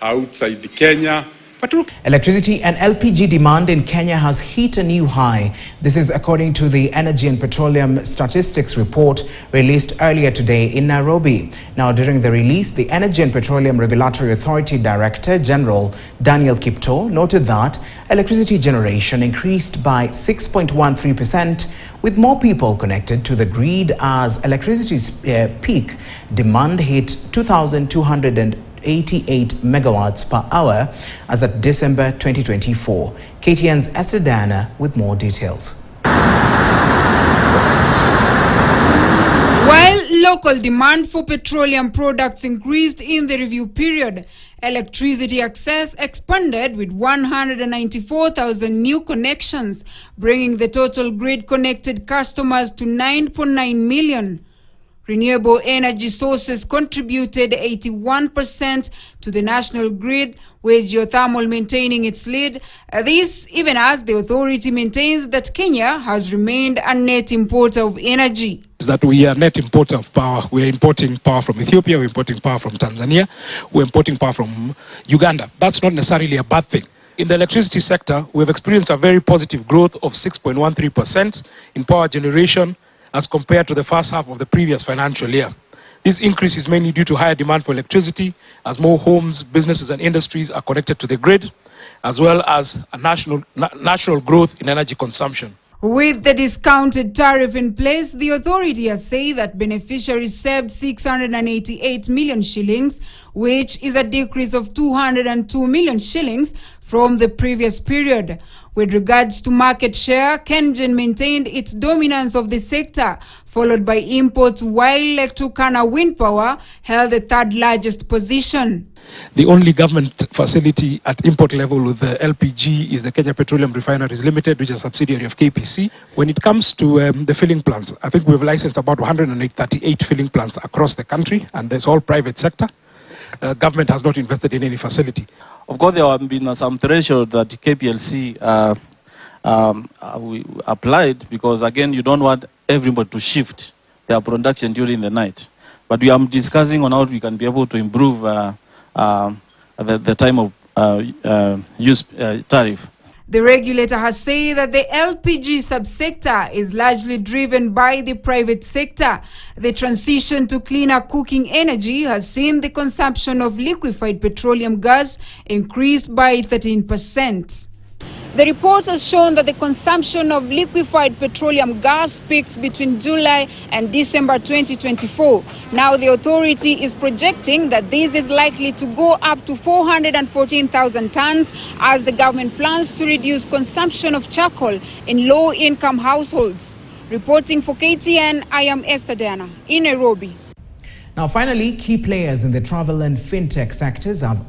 outside Kenya. But look, electricity and LPG demand in Kenya has hit a new high. This is according to the Energy and Petroleum Statistics report released earlier today in Nairobi. Now, during the release, the Energy and Petroleum Regulatory Authority Director General Daniel Kipto noted that electricity generation increased by 6.13%, with more people connected to the grid as electricity's peak demand hit 2,288 megawatts per hour as at December 2024. KTN's Esther Diana with more details. While local demand for petroleum products increased in the review period, electricity access expanded with 194,000 new connections, bringing the total grid-connected customers to 9.9 million. Renewable energy sources contributed 81% to the national grid, with geothermal maintaining its lead. This even as the authority maintains that Kenya has remained a net importer of energy. That we are net importer of power. We are importing power from Ethiopia, we're importing power from Tanzania, we're importing power from Uganda. That's not necessarily a bad thing. In the electricity sector, we've experienced a very positive growth of 6.13% in power generation as compared to the first half of the previous financial year. This increase is mainly due to higher demand for electricity as more homes, businesses and industries are connected to the grid, as well as a natural growth in energy consumption. With the discounted tariff in place, the authority has said that beneficiaries saved 688 million shillings, which is a decrease of 202 million shillings from the previous period. With regards to market share, KenGen maintained its dominance of the sector, followed by imports, while Lake Turkana Wind Power held the third largest position. The only government facility at import level with the LPG is the Kenya Petroleum Refineries Limited, which is a subsidiary of KPC. When it comes to the filling plants, I think we've licensed about 138 filling plants across the country, and that's all private sector. Government has not invested in any facility. Of course, there have been some threshold that KPLC we applied, because again, you don't want everybody to shift their production during the night. But we are discussing on how we can be able to improve the time of use tariff. The regulator has said that the LPG subsector is largely driven by the private sector. The transition to cleaner cooking energy has seen the consumption of liquefied petroleum gas increase by 13%. The report has shown that the consumption of liquefied petroleum gas peaked between July and December 2024. Now the authority is projecting that this is likely to go up to 414,000 tons as the government plans to reduce consumption of charcoal in low-income households. Reporting for KTN, I am Esther Diana in Nairobi. Now finally, key players in the travel and fintech sectors have